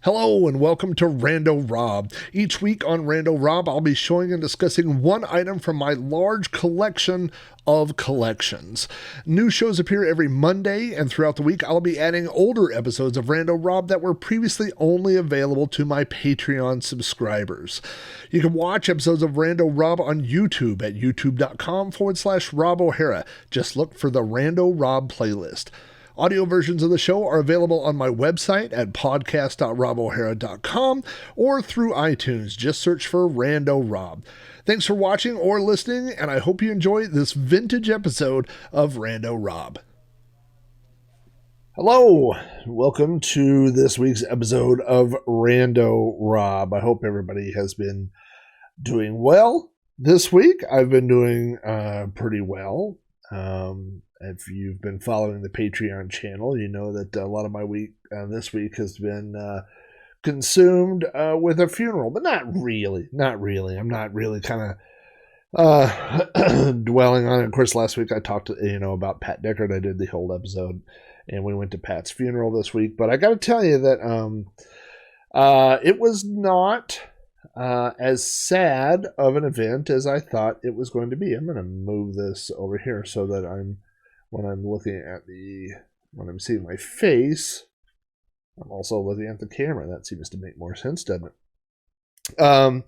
Hello and welcome to Rando Rob. Each week on Rando Rob, I'll be showing and discussing one item from my large collection of collections. New shows appear every Monday, and throughout the week, I'll be adding older episodes of Rando Rob that were previously only available to my Patreon subscribers. You can watch episodes of Rando Rob on YouTube at youtube.com/Rob O'Hara. Just look for the Rando Rob playlist. Audio versions of the show are available on my website at podcast.robohara.com or through iTunes. Just search for Rando Rob. Thanks for watching or listening, and I hope you enjoy this vintage episode of Rando Rob. Hello, welcome to this week's episode of Rando Rob. I hope everybody has been doing well this week. I've been doing pretty well. If you've been following the Patreon channel, you know that a lot of my week this week has been consumed with a funeral, but not really. I'm not really kind of dwelling on it. Of course, last week I talked about Pat Deckard. I did the whole episode, and we went to Pat's funeral this week. But I got to tell you that it was not as sad of an event as I thought it was going to be. I'm going to move this over here so that when I'm seeing my face, I'm also looking at the camera. That seems to make more sense, doesn't it?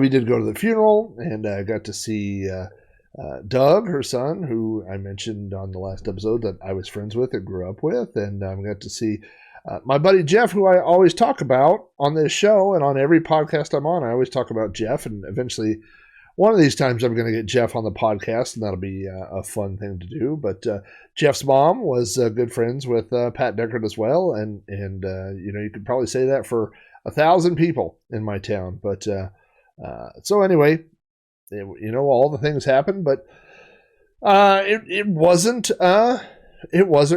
We did go to the funeral, and I got to see Doug, her son, who I mentioned on the last episode that I was friends with and grew up with, and I got to see my buddy Jeff, who I always talk about on this show and on every podcast I'm on. I always talk about Jeff, and eventually one of these times I'm going to get Jeff on the podcast, and that'll be a fun thing to do. But Jeff's mom was good friends with Pat Deckard as well, and you could probably say that for 1,000 people in my town. But so anyway, all the things happened, but it wasn't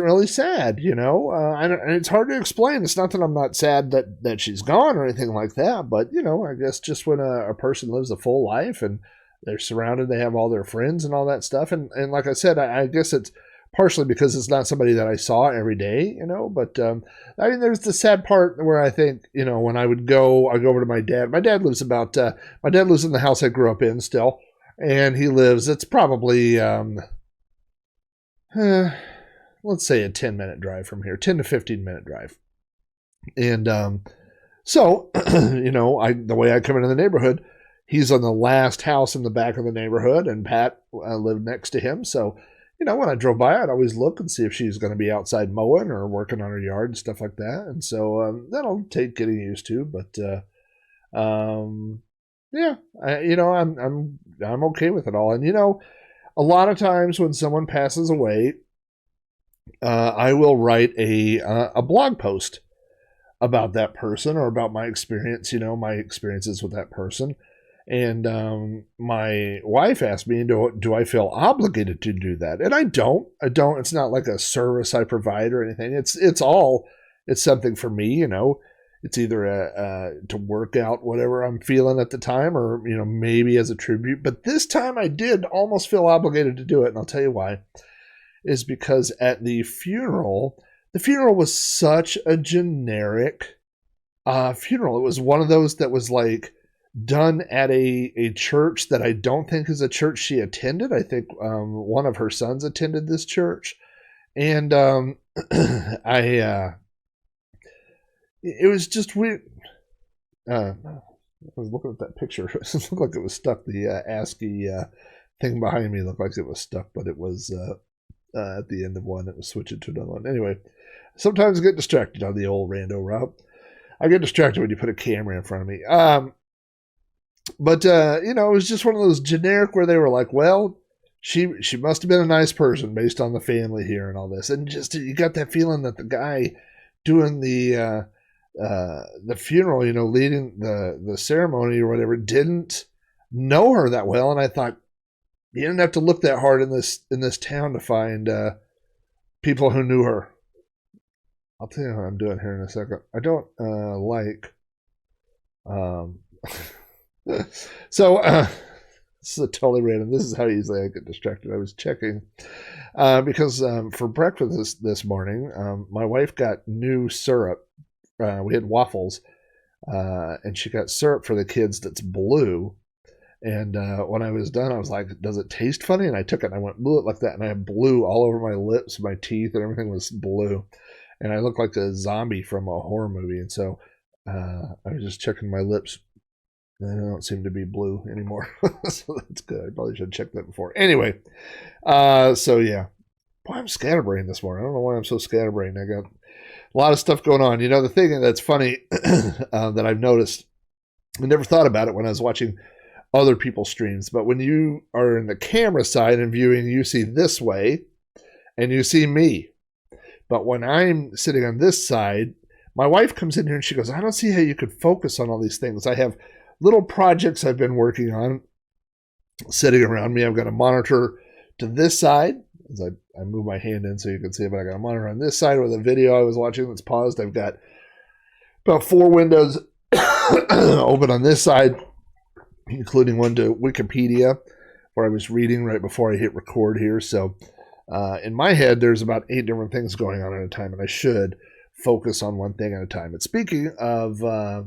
really sad, and it's hard to explain. It's not that I'm not sad that she's gone or anything like that, but, I guess just when a person lives a full life and they're surrounded, they have all their friends and all that stuff. And like I said, I guess it's partially because it's not somebody that I saw every day, but there's the sad part where I think, when I go over to my dad. My dad lives in the house I grew up in still, and it's probably, let's say a 10-minute drive from here, 10 to 15-minute drive. And so, the way I come into the neighborhood, he's on the last house in the back of the neighborhood, and Pat lived next to him. So, when I drove by, I'd always look and see if she's going to be outside mowing or working on her yard and stuff like that. And so that'll take getting used to. But yeah, I'm okay with it all. And a lot of times when someone passes away, I will write a blog post about that person or about my experience, my experiences with that person. And my wife asked me, do I feel obligated to do that? And I don't. It's not like a service I provide or anything. It's something for me, It's either to work out whatever I'm feeling at the time, or maybe as a tribute. But this time I did almost feel obligated to do it, and I'll tell you why. Is because at the funeral was such a generic funeral. It was one of those that was like done at a church that I don't think is a church she attended. I think one of her sons attended this church. And it was just weird. I was looking at that picture. It looked like it was stuck. The ASCII thing behind me looked like it was stuck, but it was at the end of one. It was switching to another one. Anyway, sometimes I get distracted on the old Rando route. I get distracted when you put a camera in front of me. But it was just one of those generic where they were like, well, she must have been a nice person based on the family here and all this. And just, you got that feeling that the guy doing the funeral, leading the ceremony or whatever, didn't know her that well. And I thought, you didn't have to look that hard in this town to find people who knew her. I'll tell you what I'm doing here in a second. I don't like. So this is totally random. This is how easily I get distracted. I was checking because for breakfast this morning, my wife got new syrup we had waffles, and she got syrup for the kids that's blue. And when I was done, I was like, does it taste funny? And I took it and I went blew it like that. And I had blue all over my lips, my teeth, and everything was blue. And I looked like a zombie from a horror movie. And so I was just checking my lips. They don't seem to be blue anymore. So that's good. I probably should have checked that before. Anyway, so yeah. Boy, I'm scatterbrained this morning. I don't know why I'm so scatterbrained. I got a lot of stuff going on. You know, the thing that's funny that I've noticed, I never thought about it when I was watching other people's streams, but when you are in the camera side and viewing, you see this way and you see me. But when I'm sitting on this side, my wife comes in here and she goes, I don't see how you could focus on all these things. I have little projects I've been working on sitting around me. I've got a monitor to this side as I move my hand in so you can see it, but I got a monitor on this side with a video I was watching that's paused. I've got about 4 windows open on this side, including one to Wikipedia, where I was reading right before I hit record here. So in my head, there's about 8 different things going on at a time, and I should focus on one thing at a time. And speaking of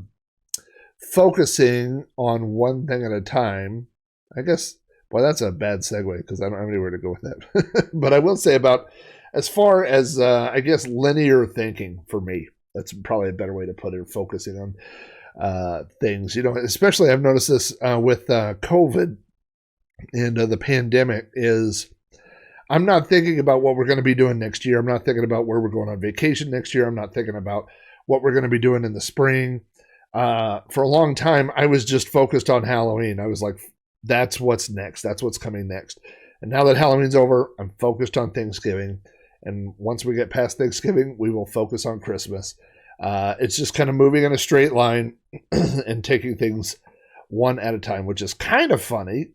focusing on one thing at a time, I guess, boy, that's a bad segue because I don't have anywhere to go with that. But I will say about as far as, I guess, linear thinking for me, that's probably a better way to put it, focusing on things. You know, especially I've noticed this with COVID and the pandemic is I'm not thinking about what we're going to be doing next year. I'm not thinking about where we're going on vacation next year. I'm not thinking about what we're going to be doing in the spring. For a long time, I was just focused on Halloween. I was like, that's what's next. That's what's coming next. And now that Halloween's over, I'm focused on Thanksgiving. And once we get past Thanksgiving, we will focus on Christmas. It's just kind of moving in a straight line and taking things one at a time, which is kind of funny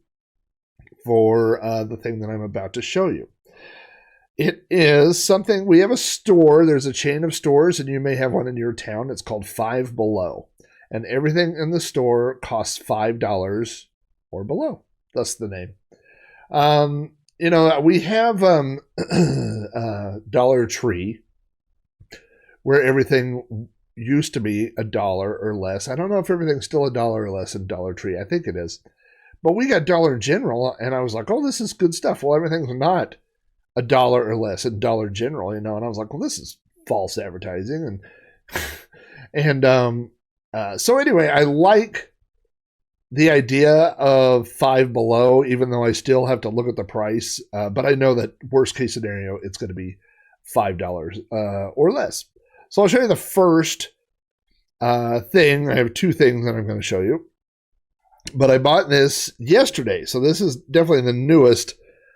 for the thing that I'm about to show you. It is something, we have a store, there's a chain of stores, and you may have one in your town. It's called Five Below. And everything in the store costs $5 or below. Thus the name. You know, we have Dollar Tree, where everything used to be $1 or less. I don't know if everything's still $1 or less in Dollar Tree. I think it is. But we got Dollar General, and I was like, oh, this is good stuff. Well, everything's not $1 or less in Dollar General, you know. And I was like, well, this is false advertising. And so anyway, I like the idea of Five Below, even though I still have to look at the price. But I know that worst case scenario, it's going to be $5 or less. So I'll show you the first thing. I have 2 things that I'm going to show you. But I bought this yesterday. So this is definitely the newest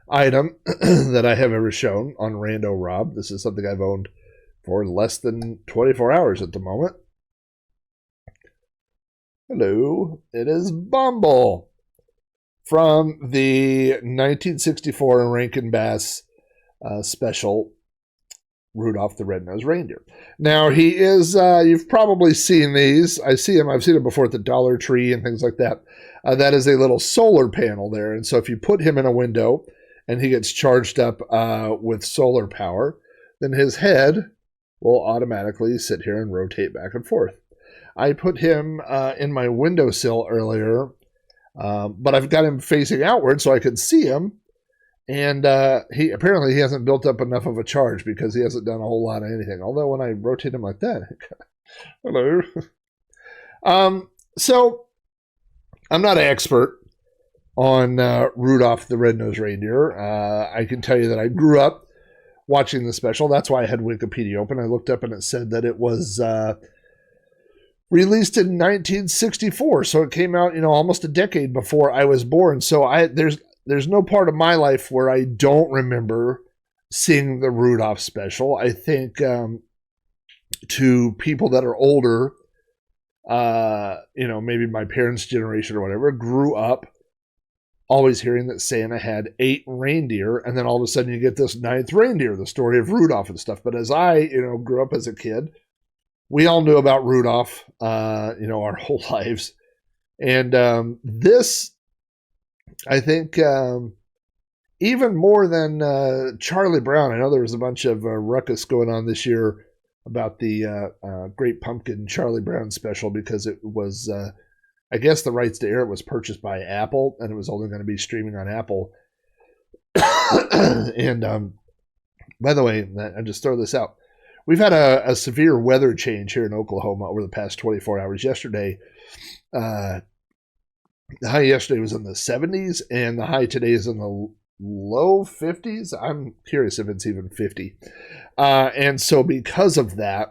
item that I have ever shown on Rando Rob. This is something I've owned for less than 24 hours at the moment. Hello, it is Bumble from the 1964 Rankin Bass special Rudolph the Red-Nosed Reindeer. Now he is, you've probably seen these. I've seen them before at the Dollar Tree and things like that. That is a little solar panel there. And so if you put him in a window and he gets charged up with solar power, then his head will automatically sit here and rotate back and forth. I put him in my windowsill earlier, but I've got him facing outward so I could see him. And he hasn't built up enough of a charge because he hasn't done a whole lot of anything. Although when I rotate him like that, hello. So I'm not an expert on Rudolph the Red-Nosed Reindeer. I can tell you that I grew up watching the special. That's why I had Wikipedia open. I looked up and it said that it was released in 1964. So it came out, almost a decade before I was born. So there's no part of my life where I don't remember seeing the Rudolph special. I think to people that are older, maybe my parents' generation or whatever, grew up always hearing that Santa had 8 reindeer, and then all of a sudden you get this 9th reindeer, the story of Rudolph and stuff. But as I, grew up as a kid, we all knew about Rudolph, our whole lives. And this, I think, even more than Charlie Brown. I know there was a bunch of ruckus going on this year about the Great Pumpkin Charlie Brown special because it was, I guess the rights to air it was purchased by Apple, and it was only going to be streaming on Apple. And by the way, I just throw this out. We've had a severe weather change here in Oklahoma over the past 24 hours. Yesterday, the high yesterday was in the 70s, and the high today is in the low 50s. I'm curious if it's even 50. And so because of that,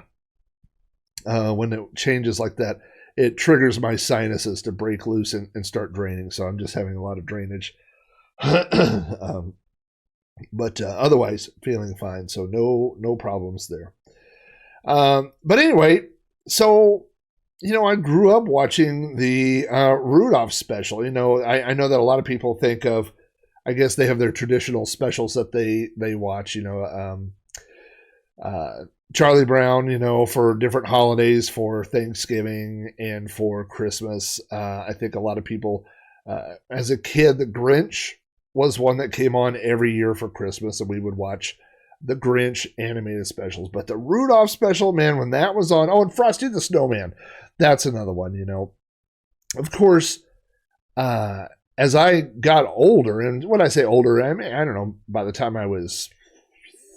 when it changes like that, it triggers my sinuses to break loose and start draining. So I'm just having a lot of drainage. But otherwise, feeling fine. So no problems there. But anyway, so, I grew up watching the Rudolph special. I know that a lot of people think of, I guess they have their traditional specials that they watch, Charlie Brown, for different holidays, for Thanksgiving and for Christmas. I think a lot of people, as a kid, the Grinch was one that came on every year for Christmas, and we would watch the Grinch animated specials. But the Rudolph special, man, when that was on, and Frosty the Snowman, that's another one, Of course, as I got older, and when I say older, I mean, I don't know, by the time I was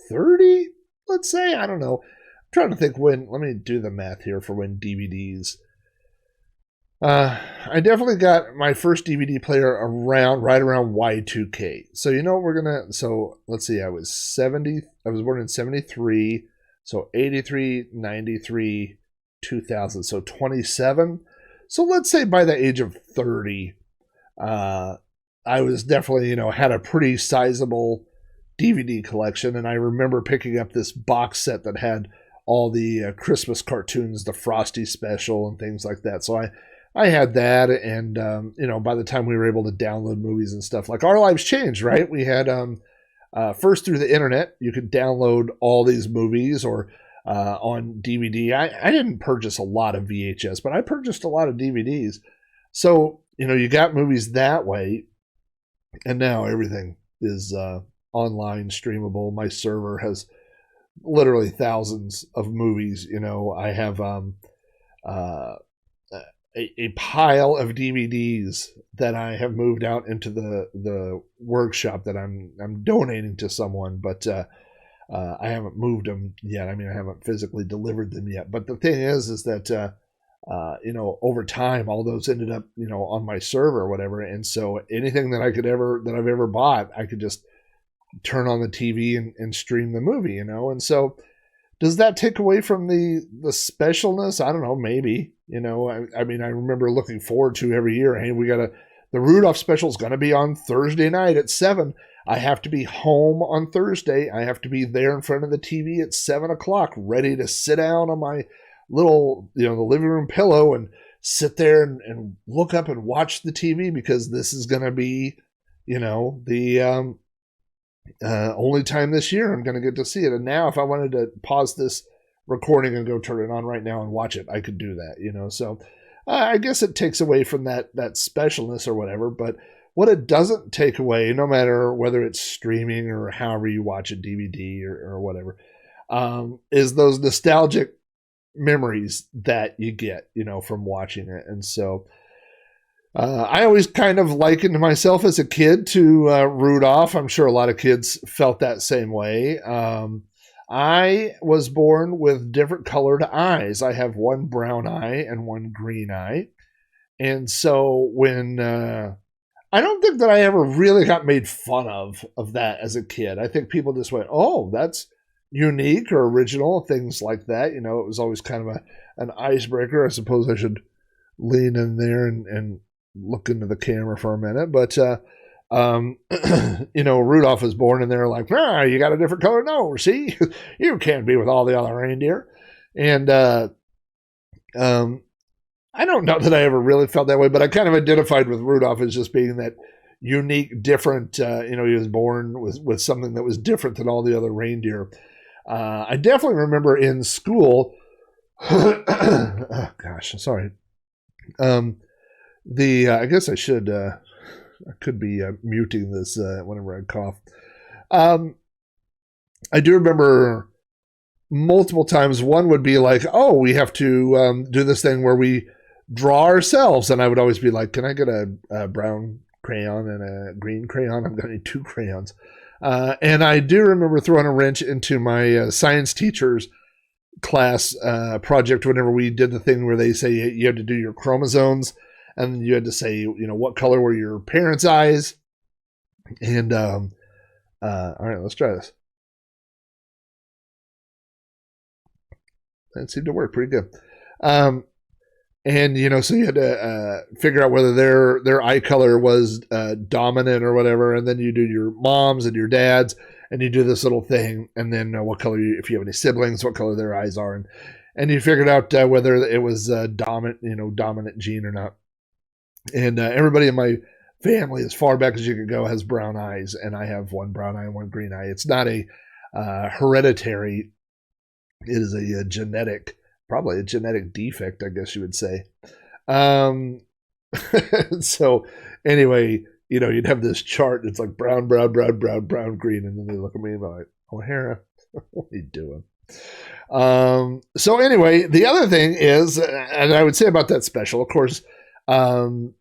30, let's say, I don't know. I'm trying to think let me do the math here for when DVDs. I definitely got my first DVD player right around Y2K. So so let's see, I was born in 73, so 83, 93, 2000, so 27. So let's say by the age of 30, I was definitely, had a pretty sizable DVD collection, and I remember picking up this box set that had all the Christmas cartoons, the Frosty special and things like that. So I had that, and by the time we were able to download movies and stuff, like our lives changed, right? We had first through the internet, you could download all these movies or on DVD. I didn't purchase a lot of VHS, but I purchased a lot of DVDs. So you got movies that way, and now everything is online streamable. My server has literally thousands of movies. I have a pile of DVDs that I have moved out into the workshop that I'm donating to someone, but I haven't moved them yet. I mean, I haven't physically delivered them yet. But the thing is that over time, all those ended up on my server or whatever, and so anything that I've ever bought, I could just turn on the TV and stream the movie, and so. Does that take away from the specialness? I don't know, maybe. I mean, I remember looking forward to every year. Hey, the Rudolph special is going to be on Thursday night at 7. I have to be home on Thursday. I have to be there in front of the TV at 7 o'clock, ready to sit down on my little, the living room pillow and sit there and look up and watch the TV because this is going to be, the only time this year I'm going to get to see it. And now if I wanted to pause this recording and go turn it on right now and watch it, I could do that, So I guess it takes away from that specialness or whatever. But what it doesn't take away, no matter whether it's streaming or however you watch a DVD or whatever, is those nostalgic memories that you get, from watching it. And so I always kind of likened myself as a kid to Rudolph. I'm sure a lot of kids felt that same way. I was born with different colored eyes. I have one brown eye and one green eye. And so when I don't think that I ever really got made fun of that as a kid. I think people just went, oh, that's unique or original, things like that. It was always kind of an icebreaker. I suppose I should lean in there and look into the camera for a minute, but Rudolph was born and they're like, you got a different color nose. See, you can't be with all the other reindeer. And I don't know that I ever really felt that way, but I kind of identified with Rudolph as just being that unique, different. He was born with something that was different than all the other reindeer. I definitely remember in school. Oh, gosh, sorry. I guess I should. I could be muting this whenever I cough. I do remember multiple times. One would be like, oh, we have to do this thing where we draw ourselves. And I would always be like, can I get a brown crayon and a green crayon? I'm going to need 2 crayons. And I do remember throwing a wrench into my science teacher's class project whenever we did the thing where they say you had to do your chromosomes and you had to say, what color were your parents' eyes. And all right, let's try this. That seemed to work pretty good. And so you had to figure out whether their eye color was dominant or whatever, and then you do your mom's and your dad's, and you do this little thing, and then what color, if you have any siblings, what color their eyes are, and you figured out whether it was dominant gene or not. And everybody in my family, as far back as you could go, has brown eyes, and I have one brown eye and one green eye. It's not a hereditary; it is a genetic. Probably a genetic defect, I guess you would say. So anyway, you'd have this chart. It's like brown, brown, brown, brown, brown, green. And then they look at me and they're like, O'Hara, what are you doing? So anyway, the other thing is, and I would say about that special, of course, I'm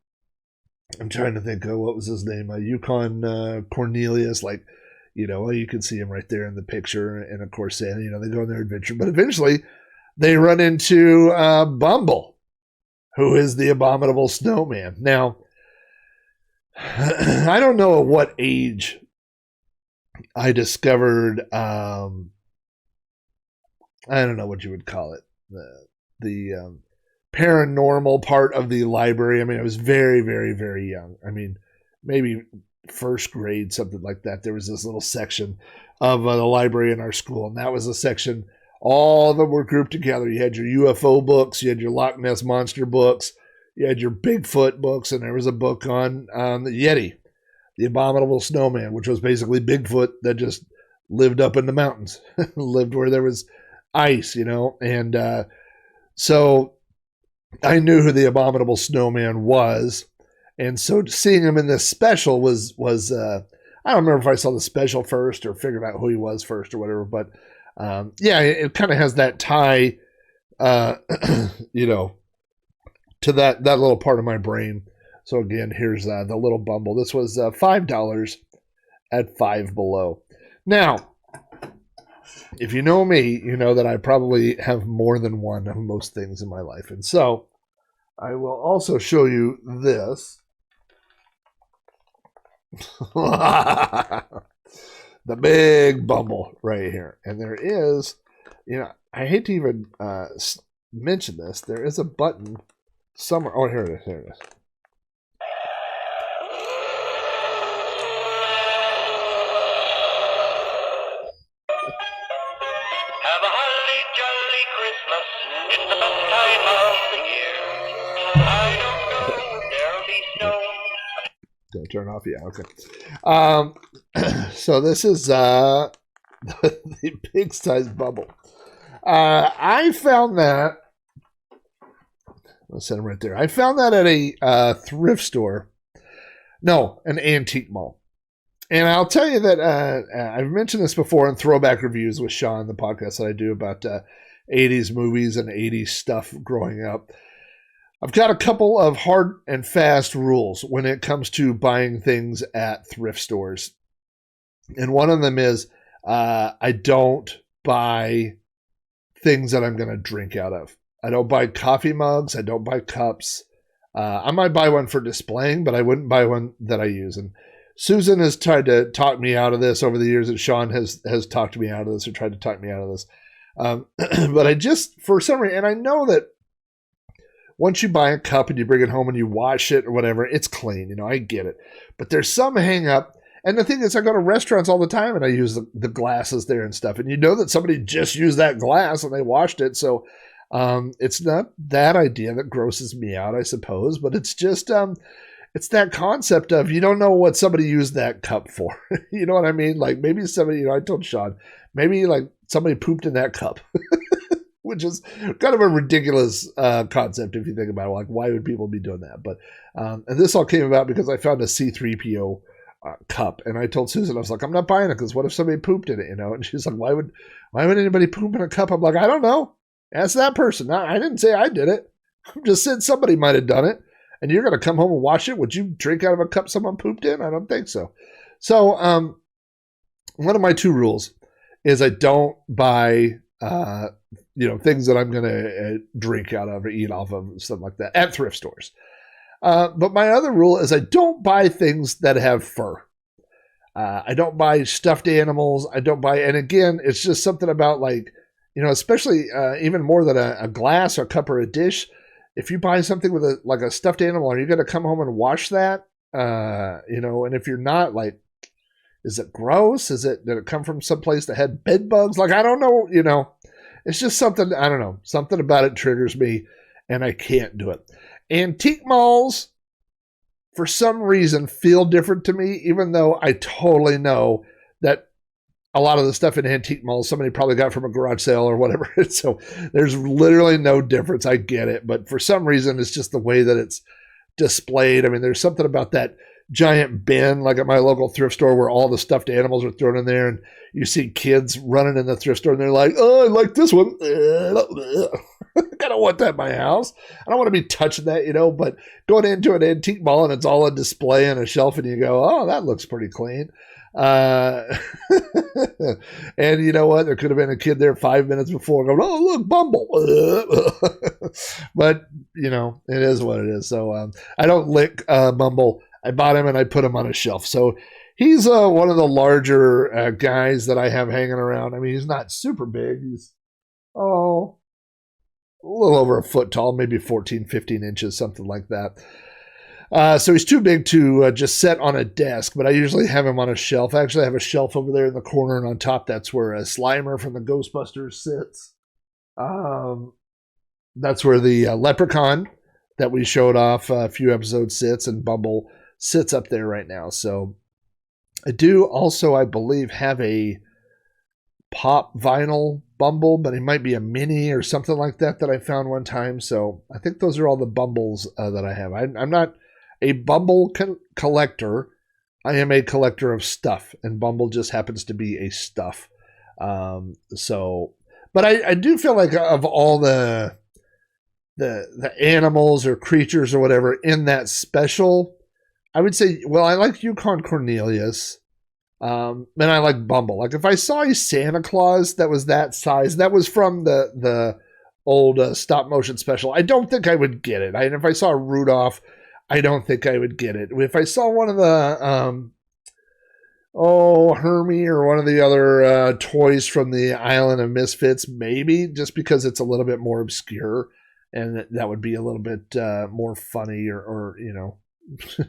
trying to think of what was his name? Yukon Cornelius, you can see him right there in the picture. And of course, they go on their adventure. But eventually, they run into Bumble, who is the abominable snowman. Now, I don't know at what age I discovered, I don't know what you would call it, the paranormal part of the library. I mean, I was very, very, very young. I mean, maybe first grade, something like that. There was this little section of the library in our school, and that was a section. All of them were grouped together. You had your UFO books, you had your Loch Ness Monster books, you had your Bigfoot books, and there was a book on the Yeti, the Abominable Snowman, which was basically Bigfoot that just lived up in the mountains, lived where there was ice, And so I knew who the Abominable Snowman was, and so seeing him in this special was I don't remember if I saw the special first or figured out who he was first or whatever, but it kind of has that tie, to that little part of my brain. So again, here's the little Bumble. This was $5 at Five Below. Now, if you know me, you know that I probably have more than one of most things in my life. And so I will also show you this. The big Bumble right here. And there is, I hate to even mention this. There is a button somewhere. Oh, here it is. Here it is. Have a holly jolly Christmas. It's the best time of the year. I don't know if there'll be snow. Did I turn off? Yeah, okay. So this is the big size Bumble. I found that. Let's set them right there. I found that at a thrift store. No, an antique mall. And I'll tell you that I've mentioned this before in Throwback Reviews with Sean, the podcast that I do about 80s movies and 80s stuff growing up. I've got a couple of hard and fast rules when it comes to buying things at thrift stores. And one of them is I don't buy things that I'm going to drink out of. I don't buy coffee mugs. I don't buy cups. I might buy one for displaying, but I wouldn't buy one that I use. And Susan has tried to talk me out of this over the years, and Sean has talked me out of this or tried to talk me out of this. But I just, for some reason, and I know that once you buy a cup and you bring it home and you wash it or whatever, it's clean. I get it. But there's some hang up. And the thing is, I go to restaurants all the time and I use the glasses there and stuff. And you know that somebody just used that glass and they washed it. So it's not that idea that grosses me out, I suppose. But it's just, it's that concept of you don't know what somebody used that cup for. You know what I mean? Like maybe somebody, I told Sean, maybe like somebody pooped in that cup. Which is kind of a ridiculous concept if you think about it. Like, why would people be doing that? But and this all came about because I found a C-3PO cup. And I told Susan, I was like, I'm not buying it because what if somebody pooped in it, And she's like, why would anybody poop in a cup? I'm like, I don't know. Ask that person. I didn't say I did it. I'm just saying somebody might have done it. And you're going to come home and wash it. Would you drink out of a cup someone pooped in? I don't think so. So one of my 2 rules is I don't buy things that I'm going to drink out of or eat off of, stuff like that, at thrift stores. But my other rule is I don't buy things that have fur. I don't buy stuffed animals. I don't buy, and again, it's just something about especially even more than a glass or a cup or a dish. If you buy something with a stuffed animal, are you going to come home and wash that? And if you're not, is it gross? Did it come from someplace that had bed bugs? I don't know, it's just something, I don't know, something about it triggers me and I can't do it. Antique malls, for some reason, feel different to me, even though I totally know that a lot of the stuff in antique malls somebody probably got from a garage sale or whatever. So there's literally no difference. I get it. But for some reason, it's just the way that it's displayed. I mean, there's something about that giant bin, like at my local thrift store, where all the stuffed animals are thrown in there, and you see kids running in the thrift store, and they're like, "Oh, I like this one. I don't want that in my house. I don't want to be touching that, But going into an antique mall and it's all on display on a shelf, and you go, "Oh, that looks pretty clean." And you know what? There could have been a kid there 5 minutes before going, "Oh, look, Bumble." But it is what it is. So I don't lick Bumble. I bought him and I put him on a shelf. So he's one of the larger guys that I have hanging around. I mean, he's not super big. He's, a little over a foot tall, maybe 14, 15 inches, something like that. So he's too big to just set on a desk, but I usually have him on a shelf. I actually have a shelf over there in the corner, and on top that's where a Slimer from the Ghostbusters sits. That's where the Leprechaun that we showed off a few episodes sits, and Bumble sits up there right now. So I do also, I believe, have a pop vinyl Bumble, but it might be a mini or something like that I found one time. So I think those are all the Bumbles that I have. I'm not a Bumble collector. I am a collector of stuff, and Bumble just happens to be a stuff. But I do feel like of all the animals or creatures or whatever in that special, I would say, well, I like Yukon Cornelius, and I like Bumble. Like if I saw a Santa Claus that was that size, that was from the old stop motion special, I don't think I would get it. If I saw Rudolph, I don't think I would get it. If I saw one of the Hermie or one of the other toys from the Island of Misfits, maybe, just because it's a little bit more obscure and that would be a little bit more funny or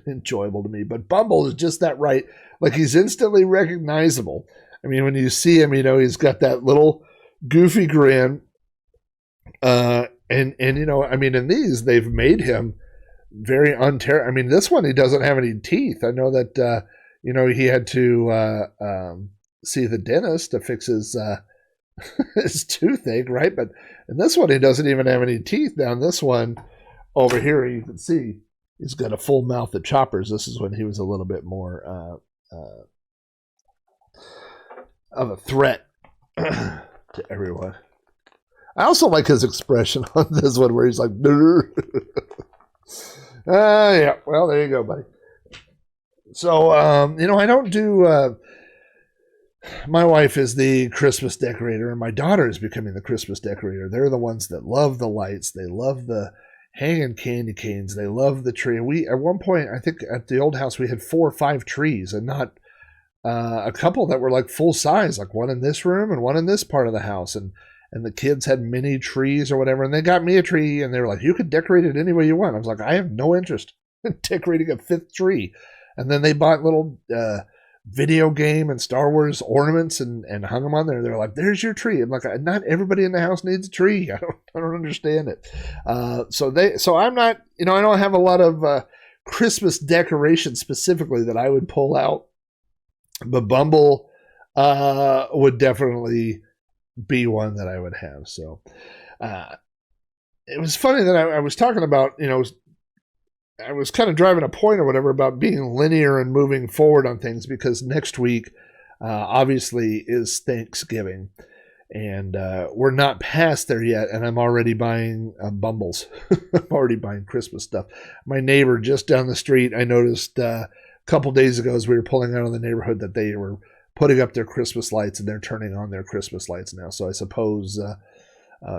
enjoyable to me. But Bumble is just that right. Like he's instantly recognizable. I mean, when you see him, he's got that little goofy grin. And I mean, in these, they've made him very I mean, this one, he doesn't have any teeth. I know that, he had to see the dentist to fix his his toothache, right? But in this one, he doesn't even have any teeth. Now, in this one over here, you can see he's got a full mouth of choppers. This is when he was a little bit more of a threat to everyone. I also like his expression on this one where he's like, yeah, well, there you go, buddy. So, I don't do, my wife is the Christmas decorator, and my daughter is becoming the Christmas decorator. They're the ones that love the lights. They love the hanging candy canes. They love the tree. At one point, I think at the old house, we had 4 or 5 trees, and not a couple that were like full size, like one in this room and one in this part of the house. And the kids had mini trees or whatever, and they got me a tree, and they were like, you could decorate it any way you want. I was like, I have no interest in decorating a 5th tree. And then they bought little video game and Star Wars ornaments and hung them on there. They're like, there's your tree. I'm like, not everybody in the house needs a tree. I don't understand it. So I'm not, I don't have a lot of Christmas decorations specifically that I would pull out. But Bumble would definitely be one that I would have. So it was funny that I was talking about, I was kind of driving a point or whatever about being linear and moving forward on things, because next week, obviously, is Thanksgiving. And we're not past there yet, and I'm already buying Bumbles. I'm already buying Christmas stuff. My neighbor just down the street, I noticed a couple days ago as we were pulling out of the neighborhood that they were putting up their Christmas lights, and they're turning on their Christmas lights now. So I suppose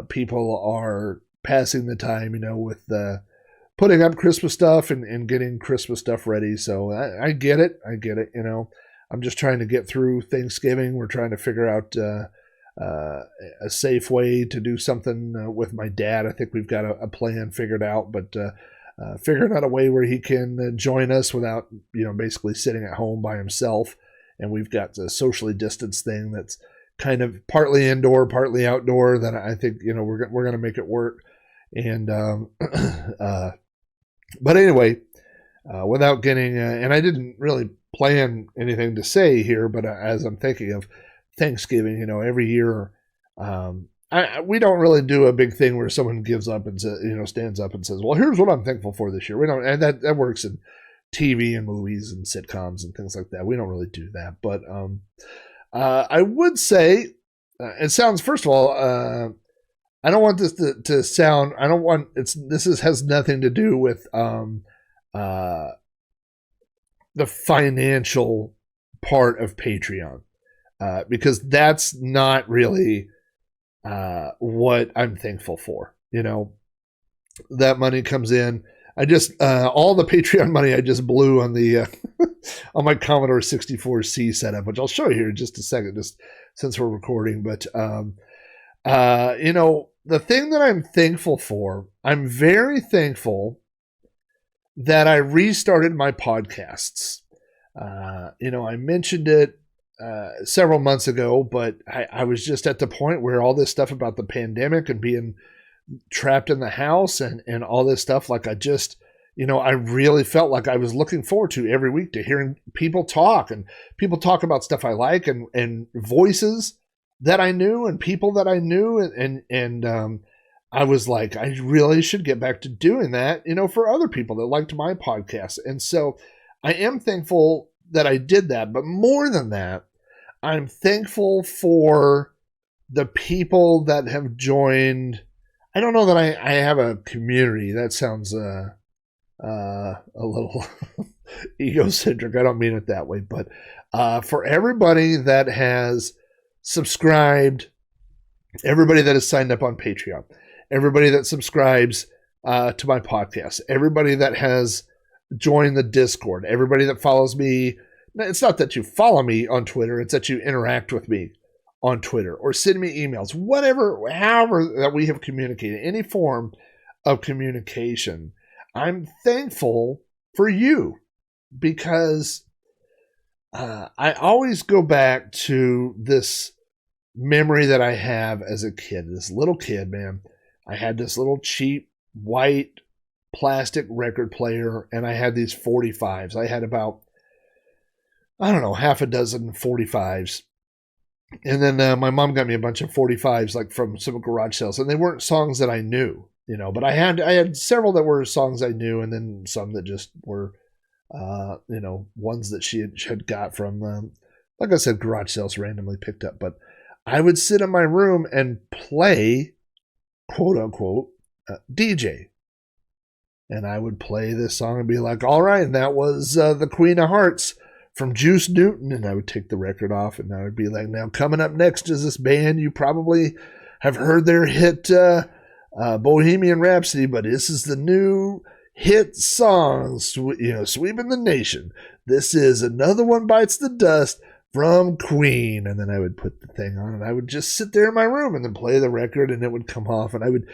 people are passing the time, with putting up Christmas stuff and getting Christmas stuff ready. So I get it. I'm just trying to get through Thanksgiving. We're trying to figure out a safe way to do something with my dad. I think we've got a plan figured out, but figuring out a way where he can join us without, basically sitting at home by himself. And we've got a socially distanced thing that's kind of partly indoor, partly outdoor, that I think, we're going to make it work. And, but anyway, without getting, and I didn't really plan anything to say here, but as I'm thinking of Thanksgiving, every year, we don't really do a big thing where someone gives up and stands up and says, "Well, here's what I'm thankful for this year." We don't, and that works in TV and movies and sitcoms and things like that. We don't really do that, but I would say it sounds. First of all, I don't want this to sound. I don't want has nothing to do with the financial part of Patreon. Because that's not really what I'm thankful for. That money comes in. I just all the Patreon money I just blew on the on my Commodore 64C setup, which I'll show you here in just a second, just since we're recording. But the thing that I'm thankful for, I'm very thankful that I restarted my podcasts. I mentioned it several months ago, but I was just at the point where all this stuff about the pandemic and being trapped in the house and all this stuff, like I just, I really felt like I was looking forward to every week to hearing people talk about stuff I like and voices that I knew and people that I knew. And I was like, I really should get back to doing that, for other people that liked my podcast. And so I am thankful that I did that. But more than that, I'm thankful for the people that have joined. I don't know that I have a community. That sounds a little egocentric. I don't mean it that way. But for everybody that has subscribed, everybody that has signed up on Patreon, everybody that subscribes to my podcast, everybody that has joined the Discord, everybody that follows me. It's not that you follow me on Twitter, it's that you interact with me on Twitter or send me emails, however that we have communicated, any form of communication. I'm thankful for you, because I always go back to this memory that I have as a kid, this little kid, man. I had this little cheap white plastic record player, and I had these 45s. I had about, half a dozen 45s. And then my mom got me a bunch of 45s, like from some garage sales, and they weren't songs that I knew, but I had several that were songs I knew, and then some that just were, ones that she had got from, like I said, garage sales randomly picked up. But I would sit in my room and play, quote unquote, DJ. And I would play this song and be like, all right, and that was the Queen of Hearts from Juice Newton. And I would take the record off, and I would be like, now coming up next is this band. You probably have heard their hit Bohemian Rhapsody, but this is the new hit song, sweeping the nation. This is Another One Bites the Dust from Queen. And then I would put the thing on, and I would just sit there in my room and then play the record, and it would come off, and I would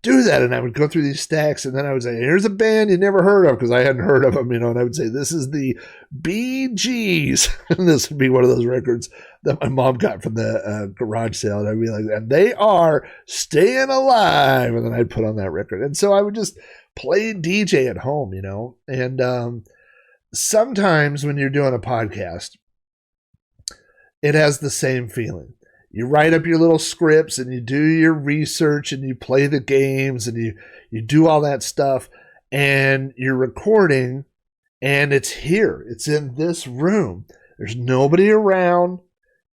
do that, and I would go through these stacks, and then I would say, here's a band you never heard of, because I hadn't heard of them, and I would say, this is the Bee Gees, and this would be one of those records that my mom got from the garage sale, and I'd be like, and they are staying alive, and then I'd put on that record. And so I would just play DJ at home, and sometimes when you're doing a podcast, it has the same feeling. You write up your little scripts, and you do your research, and you play the games, and you do all that stuff. and you're recording, and it's here. It's in this room. There's nobody around.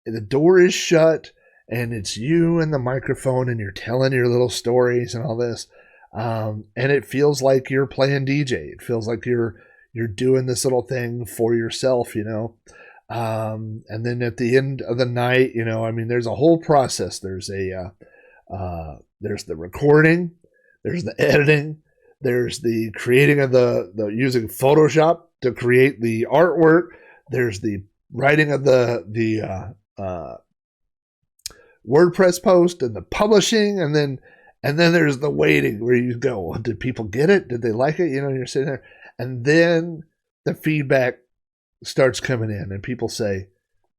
The door is shut, and it's you and the microphone, and you're telling your little stories and all this. And it feels like you're playing DJ. It feels like you're doing this little thing for yourself, you know. And then at the end of the night, you know, I mean, there's a whole process. There's the recording, there's the editing, there's the creating of the using Photoshop to create the artwork. There's the writing of the WordPress post and the publishing, and then there's the waiting where you go, did people get it? Did they like it? You know, you're sitting there, and then the feedback starts coming in, and people say,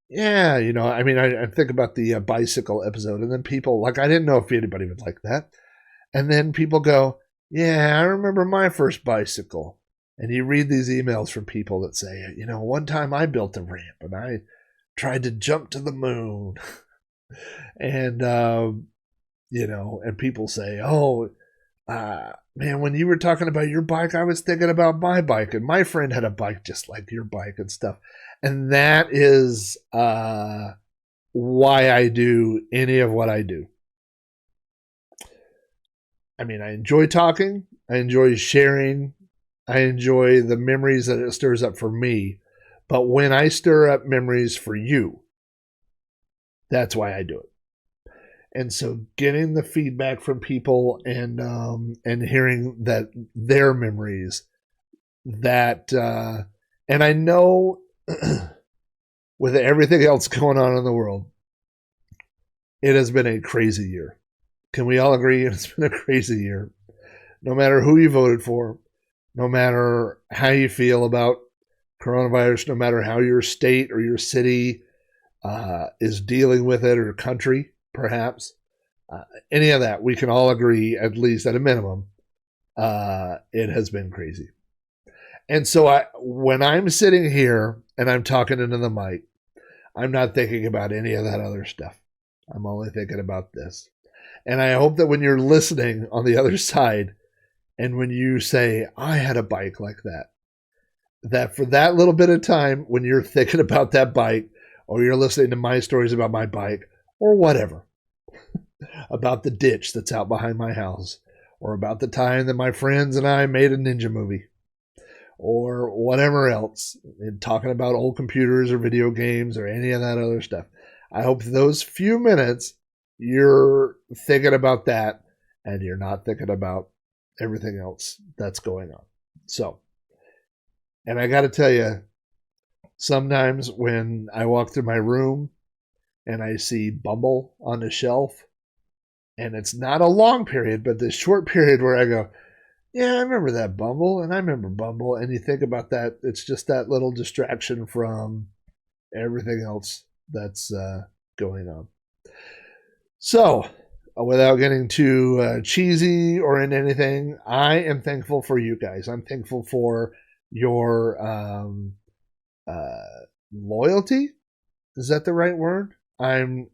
yeah, you know, I mean, I think about the bicycle episode, and then people, like, I didn't know if anybody would like that. And then people go, yeah, I remember my first bicycle. And you read these emails from people that say, you know, one time I built a ramp and I tried to jump to the moon. And, you know, and people say, oh, man, when you were talking about your bike, I was thinking about my bike, and my friend had a bike just like your bike and stuff. And that is why I do any of what I do. I mean, I enjoy talking. I enjoy sharing. I enjoy the memories that it stirs up for me. But when I stir up memories for you, that's why I do it. And so getting the feedback from people and hearing that their memories, that and I know with everything else going on in the world, it has been a crazy year. Can we all agree it's been a crazy year? No matter who you voted for, no matter how you feel about coronavirus, no matter how your state or your city is dealing with it, or country, perhaps, any of that, we can all agree, at least at a minimum, it has been crazy. And so when I'm sitting here and I'm talking into the mic, I'm not thinking about any of that other stuff. I'm only thinking about this. And I hope that when you're listening on the other side, and when you say, I had a bike like that, that for that little bit of time, when you're thinking about that bike, or you're listening to my stories about my bike, or whatever, about the ditch that's out behind my house, or about the time that my friends and I made a ninja movie, or whatever else, and talking about old computers or video games or any of that other stuff. I hope those few minutes you're thinking about that, and you're not thinking about everything else that's going on. So, and I got to tell you, sometimes when I walk through my room and I see Bumble on the shelf, and it's not a long period, but this short period where I go, yeah, I remember that Bumble, and I remember Bumble, and you think about that, it's just that little distraction from everything else that's going on. So, without getting too cheesy or in anything, I am thankful for you guys. I'm thankful for your loyalty. Is that the right word? I'm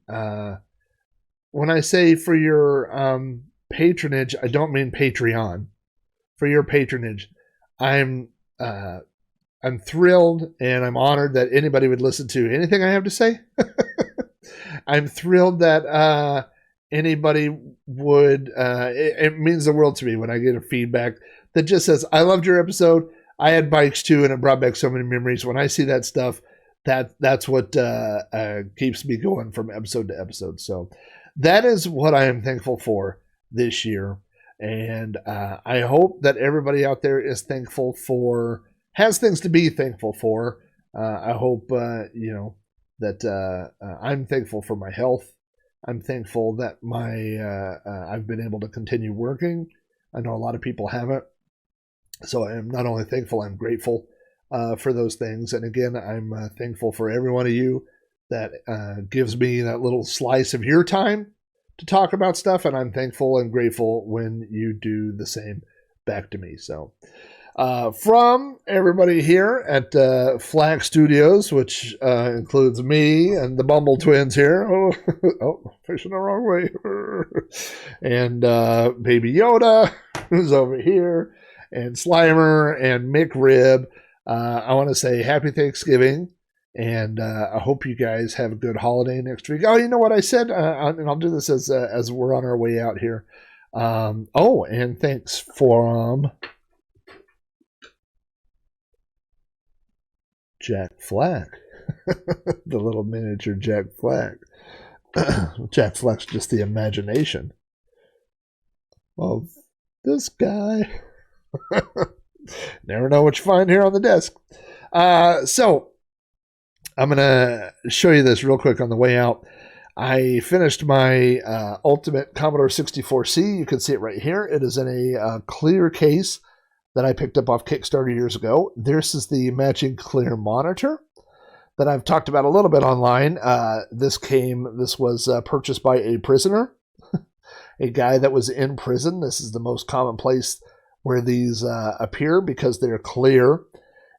when I say for your patronage, I don't mean Patreon. For your patronage, I'm thrilled, and I'm honored that anybody would listen to anything I have to say. I'm thrilled that anybody would. It means the world to me when I get a feedback that just says, "I loved your episode. I had bikes too, and it brought back so many memories." When I see that stuff, that's what keeps me going from episode to episode. So that is what I am thankful for this year, and I hope that everybody out there is thankful for, has things to be thankful for. I hope that I'm thankful for my health. I'm thankful that I've been able to continue working. I know a lot of people haven't. So I am not only thankful, I'm grateful for those things. And again, I'm thankful for every one of you that gives me that little slice of your time to talk about stuff. And I'm thankful and grateful when you do the same back to me. So from everybody here at Flag Studios, which includes me and the Bumble twins here. Oh, facing the wrong way. And Baby Yoda, who's over here. and Slimer and McRib. I want to say happy Thanksgiving, and I hope you guys have a good holiday next week. Oh, you know what I said? And I'll do this as we're on our way out here. And thanks for Jack Flack, the little miniature Jack Flack. Jack Flack's just the imagination of this guy. Never know what you find here on the desk. So I'm going to show you this real quick on the way out. I finished my Ultimate Commodore 64C. You can see it right here. It is in a clear case that I picked up off Kickstarter years ago. This is the matching clear monitor that I've talked about a little bit online. This was purchased by a prisoner, a guy that was in prison. This is the most common place where these appear because they're clear,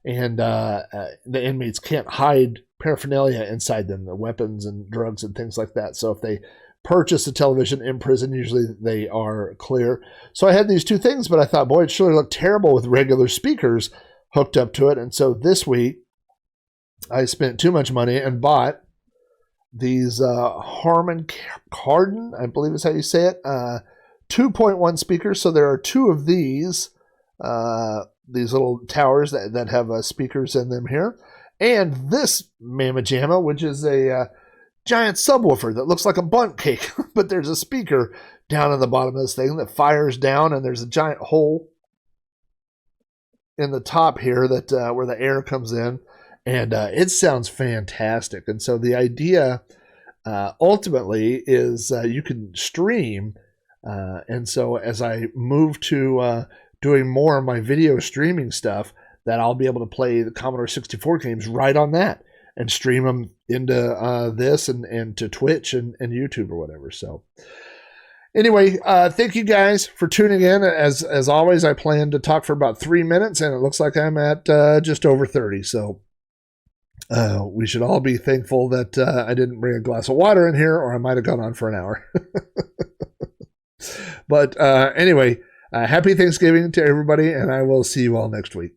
and the inmates can't hide paraphernalia inside them, the weapons and drugs and things like that. So if they purchase a television in prison, usually they are clear. So I had these two things, but I thought, boy, it sure looked terrible with regular speakers hooked up to it. And so this week, I spent too much money and bought these Harman Kardon, I believe is how you say it, 2.1 speakers. So there are two of these little towers that have speakers in them here. And this Mamma Jamma, which is a giant subwoofer that looks like a bundt cake, but there's a speaker down in the bottom of this thing that fires down, and there's a giant hole in the top here that where the air comes in, and it sounds fantastic. And so the idea ultimately is you can stream, and so as I move to doing more of my video streaming stuff, that I'll be able to play the Commodore 64 games right on that and stream them into this and to Twitch and YouTube or whatever. So anyway, thank you guys for tuning in. As always, I plan to talk for about 3 minutes, and it looks like I'm at just over 30. So we should all be thankful that I didn't bring a glass of water in here, or I might have gone on for an hour. But anyway, happy Thanksgiving to everybody, and I will see you all next week.